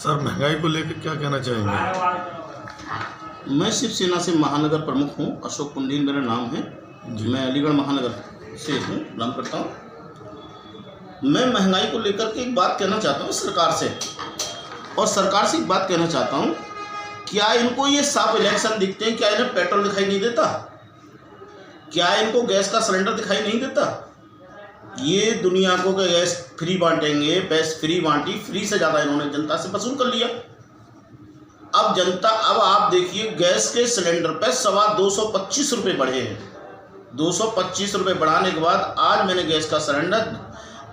Sir, महंगाई को लेकर क्या कहना चाहेंगे? मैं शिवसेना से महानगर प्रमुख हूं, अशोक कुंडील मेरा नाम है। मैं अलीगढ़ महानगर से हूं, नाम करता हूं। मैं महंगाई को लेकर के एक बात कहना चाहता हूं सरकार से, और सरकार से एक बात कहना चाहता हूं, क्या इनको ये साफ इलेक्शन दिखते हैं? क्या इन्हें पेट्रोल दिखाई नहीं देता? क्या इनको गैस का सिलेंडर दिखाई नहीं देता? ये दुनिया को गैस फ्री बांटेंगे, गैस फ्री बांटी, फ्री से ज़्यादा इन्होंने जनता से वसूल कर लिया। अब आप देखिए, गैस के सिलेंडर पे 225 रुपये बढ़े हैं। 225 रुपये बढ़ाने के बाद आज मैंने गैस का सिलेंडर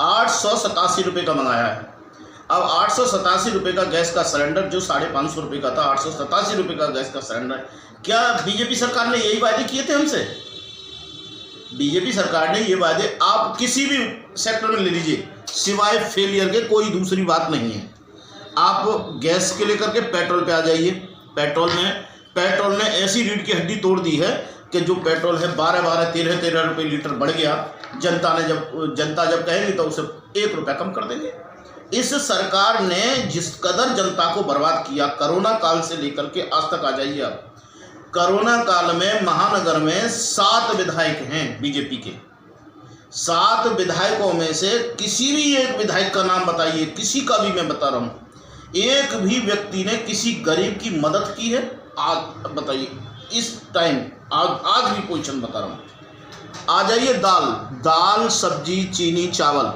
887 रुपये का मंगाया है। अब 887 रुपये का गैस का सिलेंडर, जो 550 रुपये का था, 887 रुपये का गैस का सिलेंडर। क्या बीजेपी सरकार ने यही वादे किए थे हमसे? बीजेपी सरकार ने ये वादे, आप किसी भी सेक्टर में ले लीजिए, सिवाय फेलियर के कोई दूसरी बात नहीं है। आप गैस के लेकर के पेट्रोल पे आ जाइए। पेट्रोल ने ऐसी रीढ़ की हड्डी तोड़ दी है कि जो पेट्रोल है 12-12, 13-13 रुपये लीटर बढ़ गया। जनता जब कहेगी तो उसे 1 रुपया कम कर देंगे। इस सरकार ने जिस कदर जनता को बर्बाद किया, कोरोना काल से लेकर के आज तक आ जाइए आप। कोरोना काल में महानगर में 7 विधायक हैं बीजेपी के। 7 विधायकों में से किसी भी एक विधायक का नाम बताइए, किसी का भी मैं बता रहा हूँ, एक भी व्यक्ति ने किसी गरीब की मदद की है? आज बताइए, इस टाइम आज भी पोजीशन बता रहा हूँ। आ जाइए, दाल, सब्जी, चीनी, चावल।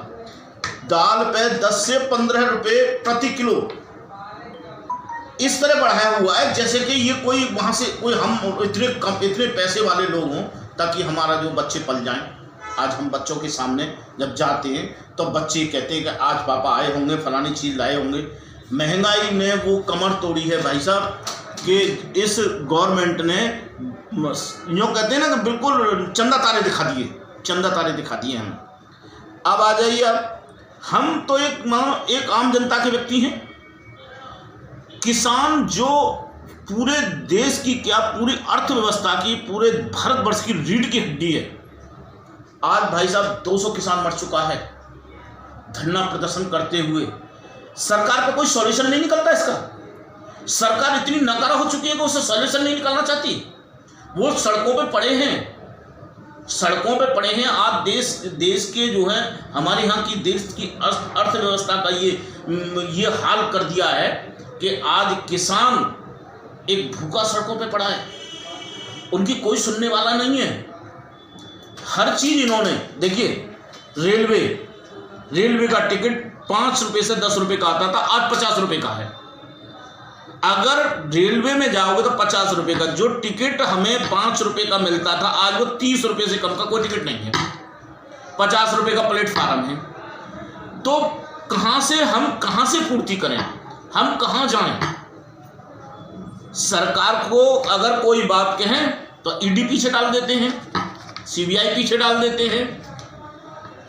दाल पे 10 से 15 रुपये प्रति किलो इस तरह बढ़ाया हुआ है जैसे कि ये कोई वहाँ से कोई हम इतने पैसे वाले लोग हों ताकि हमारा जो बच्चे पल जाएं। आज हम बच्चों के सामने जब जाते हैं तो बच्चे कहते हैं कि आज पापा आए होंगे, फलानी चीज़ लाए होंगे। महंगाई ने वो कमर तोड़ी है भाई साहब कि इस गवर्नमेंट ने, यूँ कहते हैं ना कि बिल्कुल चंदा तारे दिखा दिए हमें। अब आ जाइए, हम तो एक आम जनता के व्यक्ति हैं। किसान जो पूरे देश की, क्या पूरी अर्थव्यवस्था की, पूरे भारतवर्ष की रीढ़ की हड्डी है, आज भाई साहब 200 किसान मर चुका है धरना प्रदर्शन करते हुए। सरकार पे कोई सॉल्यूशन नहीं निकलता इसका। सरकार इतनी नकारा हो चुकी है कि उससे सॉल्यूशन नहीं निकालना चाहती। वो सड़कों पे पड़े हैं। आज देश के जो है, हमारे यहाँ की देश की अर्थव्यवस्था का ये हाल कर दिया है कि आज किसान एक भूखा सड़कों पे पड़ा है। उनकी कोई सुनने वाला नहीं है। हर चीज़ इन्होंने, देखिए, रेलवे का टिकट 5 रुपये से 10 रुपये का आता था, आज 50 रुपये का है। अगर रेलवे में जाओगे तो 50 रुपये का जो टिकट हमें 5 रुपये का मिलता था, आज वो 30 रुपये से कम का कोई टिकट नहीं है। 50 रुपये का प्लेटफार्म है। तो हम कहाँ से पूर्ति करें? हम कहाँ जाएं? सरकार को अगर कोई बात कहें तो ईडी पीछे डाल देते हैं, सीबीआई पीछे डाल देते हैं।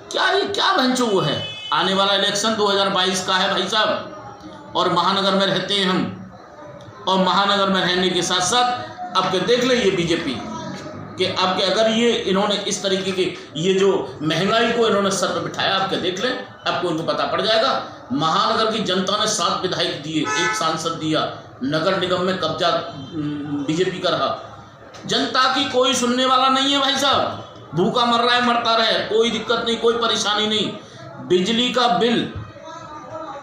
क्या भंचो वो है? आने वाला इलेक्शन 2022 का है भाई साहब, और महानगर में रहते हैं हम। और महानगर में रहने के साथ साथ अब के देख ले ये बीजेपी कि अब के अगर ये इन्होंने इस तरीके की ये जो महंगाई को इन्होंने सर पर बिठाया, अब के देख लें, आपको इनको पता पड़ जाएगा। महानगर की जनता ने 7 विधायक दिए, 1 सांसद दिया। नगर निगम में कब्जा बीजेपी का रहा। जनता की कोई सुनने वाला नहीं है भाई साहब। भूखा मर रहा है, मरता रहे, कोई दिक्कत नहीं, कोई परेशानी नहीं। बिजली का बिल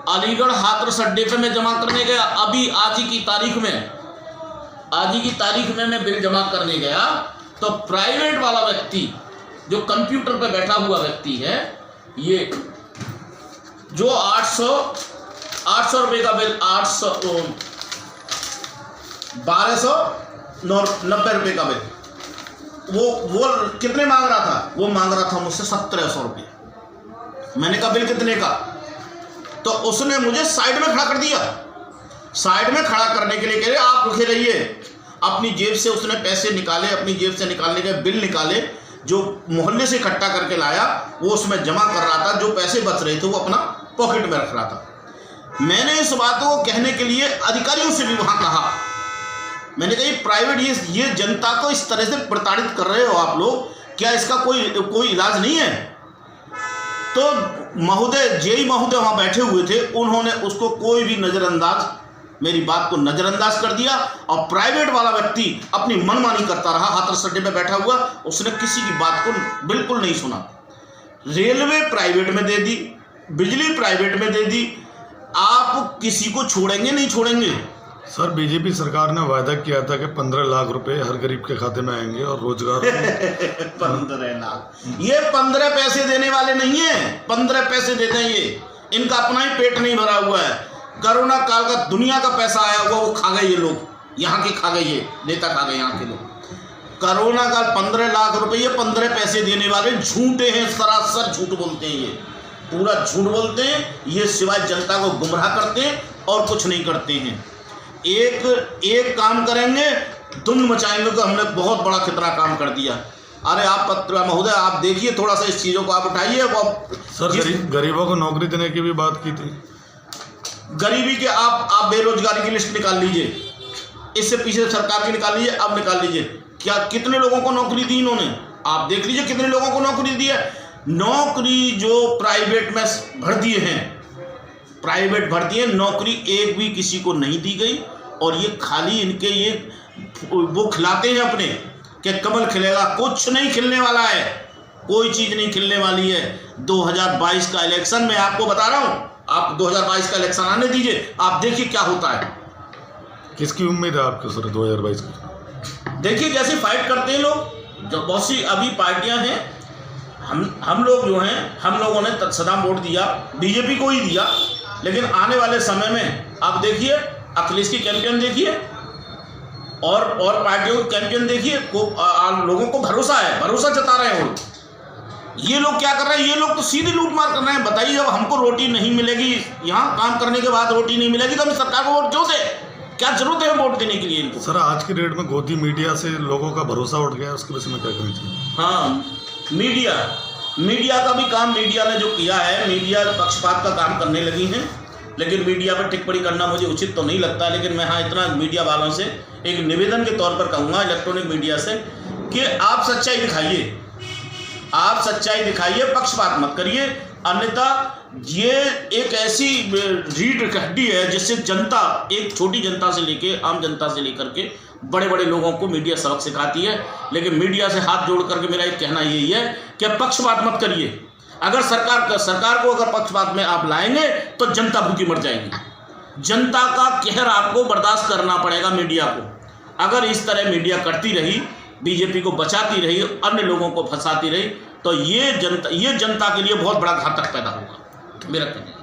अलीगढ़ हाथरस अड्डे पे मैं जमा करने गया, अभी आज ही की तारीख में मैं बिल जमा करने गया तो प्राइवेट वाला व्यक्ति जो कंप्यूटर पे बैठा हुआ व्यक्ति है, ये जो 800 रुपये का बिल, 1290 रुपये का बिल, वो कितने मांग रहा था? वो मांग रहा था मुझसे 1700 रुपये। मैंने कहा बिल कितने का? तो उसने मुझे साइड में खड़ा कर दिया। साइड में खड़ा करने के लिए कह रहे आप रुके रहिए। अपनी जेब से उसने पैसे निकाले, अपनी जेब से निकालने के बिल निकाले, जो मोहल्ले से इकट्ठा करके लाया, वो उसमें जमा कर रहा था। जो पैसे बच रहे थे वो अपना पॉकेट में रख रहा था। मैंने इस बात को कहने के लिए अधिकारियों से भी वहाँ कहा, मैंने कहा ये प्राइवेट, ये जनता को इस तरह से प्रताड़ित कर रहे हो आप लोग, क्या इसका कोई इलाज नहीं है? तो महोदय जेई महोदय वहाँ बैठे हुए थे, उन्होंने उसको कोई भी नज़रअंदाज, मेरी बात को नज़रअंदाज कर दिया। और प्राइवेट वाला व्यक्ति अपनी मनमानी करता रहा, हाथरस अड्डे में बैठा हुआ, उसने किसी की बात को बिल्कुल नहीं सुना। रेलवे प्राइवेट में दे दी, बिजली प्राइवेट में दे दी, आप किसी को छोड़ेंगे नहीं छोड़ेंगे। सर बीजेपी सरकार ने वायदा किया था कि 15 लाख रुपए हर गरीब के खाते में आएंगे और रोजगार 15 लाख, ये 15 पैसे देने वाले नहीं है, 15 पैसे देते हैं ये, इनका अपना ही पेट नहीं भरा हुआ है। कोरोना काल का दुनिया का पैसा आया हुआ वो खा गए ये लोग, यहाँ के खा गए, ये नेता खा गए यहाँ के लोग। कोरोना काल 15 लाख रुपये, 15 पैसे देने वाले झूठे हैं, सरासर झूठ बोलते हैं, ये पूरा झूठ बोलते हैं, ये सिवाय जनता को गुमराह करते हैं और कुछ नहीं करते हैं। एक काम करेंगे, धुंध मचाएंगे कि हमने बहुत बड़ा कितना काम कर दिया। अरे आप पत्र महोदय आप देखिए, थोड़ा सा इस चीज़ों को आप उठाइए। सर गरीबों को नौकरी देने की भी बात की थी। गरीबी के आप बेरोजगारी की लिस्ट निकाल लीजिए, इससे पीछे सरकार की निकाल लीजिए, अब निकाल लीजिए, क्या कितने लोगों को नौकरी दी इन्होंने, आप देख लीजिए कितने लोगों को नौकरी दी है। नौकरी जो प्राइवेट में भर दिए हैं, प्राइवेट भर दिए, नौकरी एक भी किसी को नहीं दी गई। और ये खाली इनके ये वो खिलाते हैं अपने कि कमल खिलेगा, कुछ नहीं खिलने वाला है, कोई चीज़ नहीं खिलने वाली है। 2022 का इलेक्शन मैं आपको बता रहा हूँ, आप 2022 का इलेक्शन आने दीजिए, आप देखिए क्या होता है। किसकी उम्मीद है आपको सर 2022 की? देखिए जैसे फाइट करते हैं लोग, जो बहुत सी अभी पार्टियां हैं, हम लोग जो हैं, हम लोगों ने सदा वोट दिया, बीजेपी को ही दिया, लेकिन आने वाले समय में आप देखिए अखिलेश की कैंपेन देखिए और पार्टियों की कैंपेन देखिए, लोगों को भरोसा है, भरोसा जता रहे हैं वो। ये लोग क्या कर रहे हैं, ये लोग तो सीधी लूट मार कर रहे हैं। बताइए जब हमको रोटी नहीं मिलेगी, यहाँ काम करने के बाद रोटी नहीं मिलेगी, तो हम सरकार को वोट क्यों दे, क्या जरूरत है वोट देने के लिए इनको। सर आज की डेट में गोदी मीडिया से लोगों का भरोसा उठ गया, उसके विषय में क्या कहना चाहिए? हाँ, मीडिया का भी काम मीडिया ने जो किया है, मीडिया पक्षपात का काम करने लगी हैं, लेकिन मीडिया पर टिप्पणी करना मुझे उचित तो नहीं लगता। लेकिन मैं हाँ इतना मीडिया वालों से एक निवेदन के तौर पर कहूँगा, इलेक्ट्रॉनिक मीडिया से, कि आप सच्चाई दिखाइए, आप सच्चाई दिखाइए, पक्षपात मत करिए। अन्यथा ये एक ऐसी रीढ़ हड्डी है जिससे जनता, एक छोटी जनता से लेके आम जनता से लेकर के बड़े बड़े लोगों को मीडिया सबक सिखाती है। लेकिन मीडिया से हाथ जोड़ करके मेरा एक कहना यही है कि पक्षपात मत करिए। अगर सरकार को अगर पक्षपात में आप लाएंगे तो जनता भूखी मर जाएगी। जनता का कहर आपको बर्दाश्त करना पड़ेगा मीडिया को। अगर इस तरह मीडिया करती रही, बीजेपी को बचाती रही, अन्य लोगों को फंसाती रही, तो ये जनता के लिए बहुत बड़ा घातक पैदा होगा, मेरा कहना है।